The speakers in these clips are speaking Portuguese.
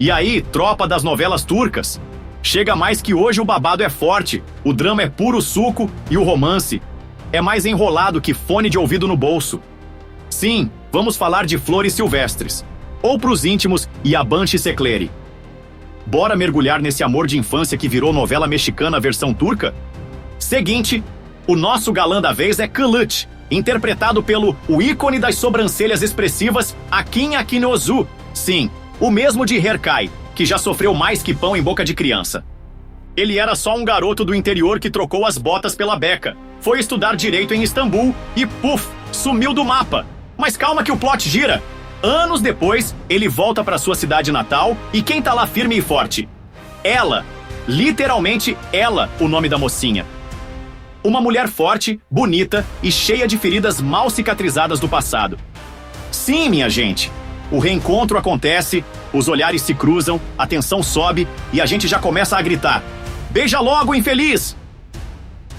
E aí, tropa das novelas turcas? Chega mais que hoje o babado é forte, o drama é puro suco e o romance é mais enrolado que fone de ouvido no bolso. Sim, vamos falar de Flores Silvestres, ou pros íntimos, Yabanchi Secleri. Bora mergulhar nesse amor de infância que virou novela mexicana versão turca? Seguinte, o nosso galã da vez é Kılıç, interpretado pelo o ícone das sobrancelhas expressivas Akin Akinozu. Sim, o mesmo de Herkay, que já sofreu mais que pão em boca de criança. Ele era só um garoto do interior que trocou as botas pela beca, foi estudar direito em Istambul e, puf, sumiu do mapa. Mas calma que o plot gira. Anos depois, ele volta para sua cidade natal e quem tá lá firme e forte? Ela. Literalmente ela, o nome da mocinha. Uma mulher forte, bonita e cheia de feridas mal cicatrizadas do passado. Sim, minha gente. O reencontro acontece, os olhares se cruzam, a tensão sobe e a gente já começa a gritar: beija logo, infeliz!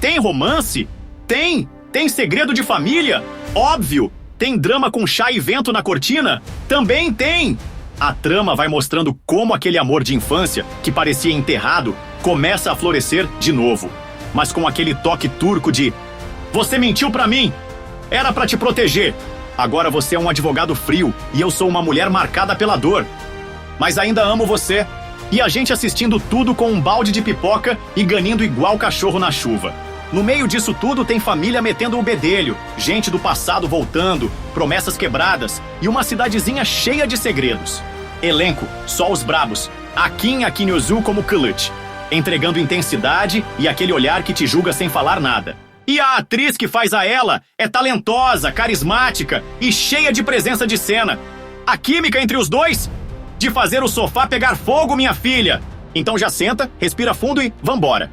Tem romance? Tem! Tem segredo de família? Óbvio! Tem drama com chá e vento na cortina? Também tem! A trama vai mostrando como aquele amor de infância, que parecia enterrado, começa a florescer de novo. Mas com aquele toque turco de: você mentiu pra mim! Era pra te proteger! Agora você é um advogado frio e eu sou uma mulher marcada pela dor. Mas ainda amo você. E a gente assistindo tudo com um balde de pipoca e ganindo igual cachorro na chuva. No meio disso tudo tem família metendo o bedelho, gente do passado voltando, promessas quebradas e uma cidadezinha cheia de segredos. Elenco, só os brabos. Akin Akinozu como Kılıç, entregando intensidade e aquele olhar que te julga sem falar nada. E a atriz que faz a ela é talentosa, carismática e cheia de presença de cena. A química entre os dois? De fazer o sofá pegar fogo, minha filha! Então já senta, respira fundo e vambora.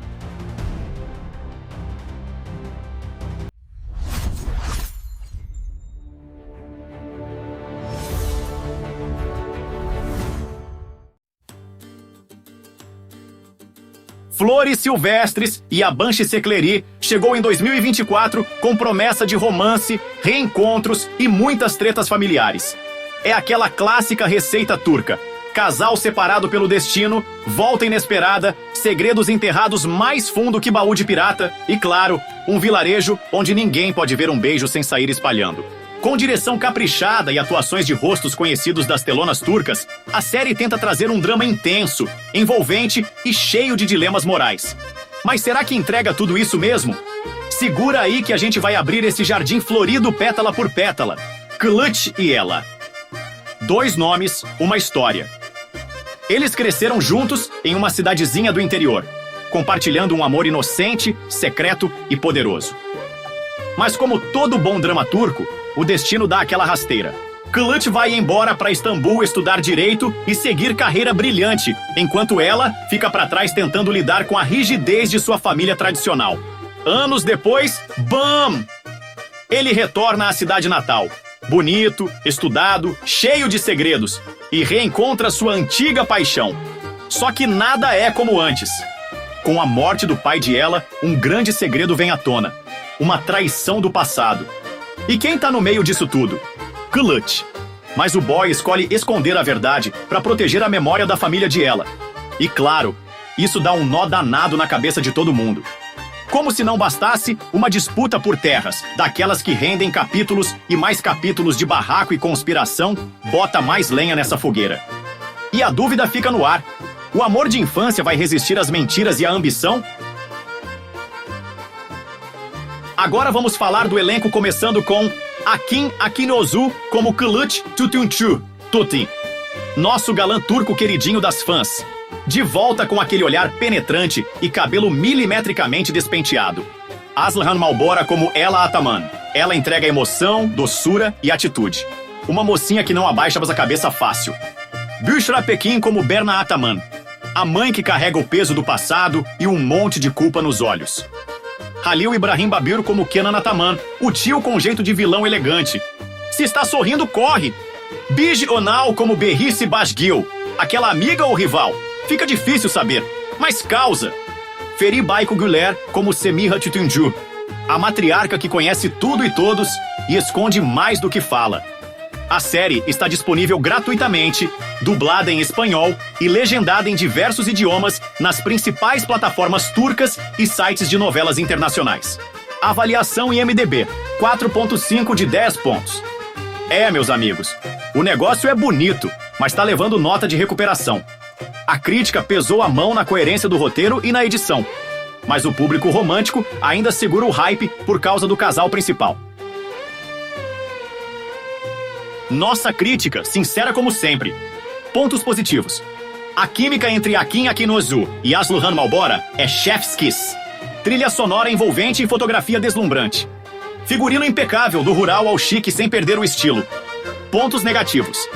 Flores Silvestres e Yabanchi Secleri chegou em 2024 com promessa de romance, reencontros e muitas tretas familiares. É aquela clássica receita turca. Casal separado pelo destino, volta inesperada, segredos enterrados mais fundo que baú de pirata e, claro, um vilarejo onde ninguém pode ver um beijo sem sair espalhando. Com direção caprichada e atuações de rostos conhecidos das telonas turcas, a série tenta trazer um drama intenso, envolvente e cheio de dilemas morais. Mas será que entrega tudo isso mesmo? Segura aí que a gente vai abrir esse jardim florido pétala por pétala. Kılıç e ela. 2 nomes, uma história. Eles cresceram juntos em uma cidadezinha do interior, compartilhando um amor inocente, secreto e poderoso. Mas como todo bom drama turco, o destino dá aquela rasteira. Kılıç vai embora para Istambul estudar direito e seguir carreira brilhante, enquanto ela fica para trás tentando lidar com a rigidez de sua família tradicional. Anos depois, BAM! Ele retorna à cidade natal, bonito, estudado, cheio de segredos, e reencontra sua antiga paixão. Só que nada é como antes. Com a morte do pai de ela, um grande segredo vem à tona. Uma traição do passado. E quem tá no meio disso tudo? Kılıç. Mas o boy escolhe esconder a verdade para proteger a memória da família de ela. E claro, isso dá um nó danado na cabeça de todo mundo. Como se não bastasse, uma disputa por terras, daquelas que rendem capítulos e mais capítulos de barraco e conspiração, bota mais lenha nessa fogueira. E a dúvida fica no ar. O amor de infância vai resistir às mentiras e à ambição? Agora vamos falar do elenco começando com Akin Akinozu como Kılıç Tutuncu, Tutin. Nosso galã turco queridinho das fãs. De volta com aquele olhar penetrante e cabelo milimetricamente despenteado. Aslıhan Malbora como Ela Ataman. Ela entrega emoção, doçura e atitude. Uma mocinha que não abaixa a cabeça fácil. Büşra Pekin como Berna Ataman. A mãe que carrega o peso do passado e um monte de culpa nos olhos. Halil Ibrahim Babir como Kenan Ataman, o tio com jeito de vilão elegante. Se está sorrindo, corre! Bige Onal como Berrice Basgil, aquela amiga ou rival? Fica difícil saber, mas causa. Feri Bayko Güler como Semihah Tutuncu, a matriarca que conhece tudo e todos e esconde mais do que fala. A série está disponível gratuitamente, dublada em espanhol e legendada em diversos idiomas nas principais plataformas turcas e sites de novelas internacionais. Avaliação IMDb, 4.5 de 10 pontos. Meus amigos, o negócio é bonito, mas tá levando nota de recuperação. A crítica pesou a mão na coerência do roteiro e na edição, mas o público romântico ainda segura o hype por causa do casal principal. Nossa crítica, sincera como sempre. Pontos positivos. A química entre Akin Akinozu e Asluhan Malbora é chef's kiss. Trilha sonora envolvente e fotografia deslumbrante. Figurino impecável do rural ao chique sem perder o estilo. Pontos negativos.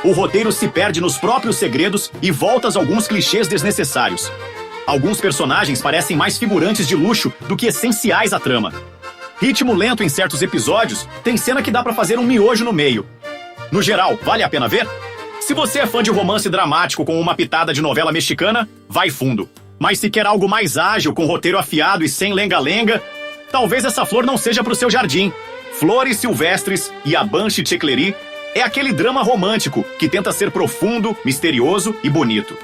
O roteiro se perde nos próprios segredos e voltas a alguns clichês desnecessários. Alguns personagens parecem mais figurantes de luxo do que essenciais à trama. Ritmo lento em certos episódios, tem cena que dá pra fazer um miojo no meio. No geral, vale a pena ver? Se você é fã de romance dramático com uma pitada de novela mexicana, vai fundo. Mas se quer algo mais ágil, com roteiro afiado e sem lenga-lenga, talvez essa flor não seja pro seu jardim. Flores Silvestres e a Banshee Chekleri é aquele drama romântico que tenta ser profundo, misterioso e bonito.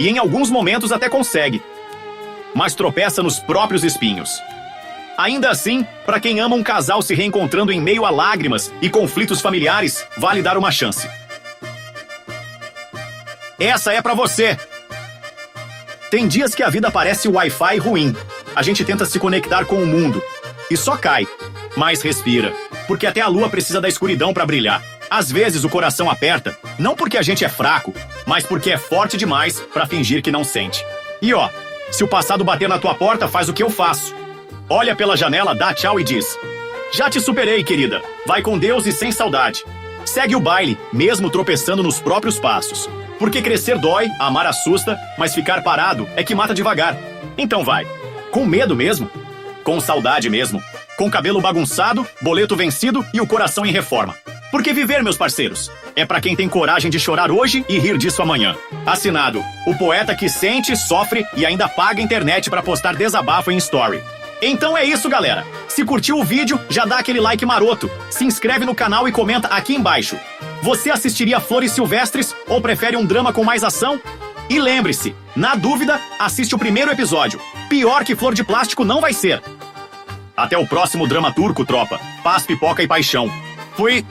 E em alguns momentos até consegue, mas tropeça nos próprios espinhos. Ainda assim, para quem ama um casal se reencontrando em meio a lágrimas e conflitos familiares, vale dar uma chance. Essa é pra você! Tem dias que a vida parece Wi-Fi ruim. A gente tenta se conectar com o mundo e só cai. Mas respira, porque até a lua precisa da escuridão para brilhar. Às vezes o coração aperta, não porque a gente é fraco, mas porque é forte demais para fingir que não sente. E ó, se o passado bater na tua porta, faz o que eu faço. Olha pela janela, dá tchau e diz: já te superei, querida. Vai com Deus e sem saudade. Segue o baile, mesmo tropeçando nos próprios passos. Porque crescer dói, amar assusta, mas ficar parado é que mata devagar. Então vai. Com medo mesmo? Com saudade mesmo? Com cabelo bagunçado, boleto vencido e o coração em reforma. Porque viver, meus parceiros, é pra quem tem coragem de chorar hoje e rir disso amanhã. Assinado, o poeta que sente, sofre e ainda paga a internet pra postar desabafo em story. Então é isso, galera. Se curtiu o vídeo, já dá aquele like maroto. Se inscreve no canal e comenta aqui embaixo. Você assistiria Flores Silvestres ou prefere um drama com mais ação? E lembre-se, na dúvida, assiste o primeiro episódio. Pior que Flor de Plástico não vai ser. Até o próximo drama turco, tropa. Paz, pipoca e paixão. Fui!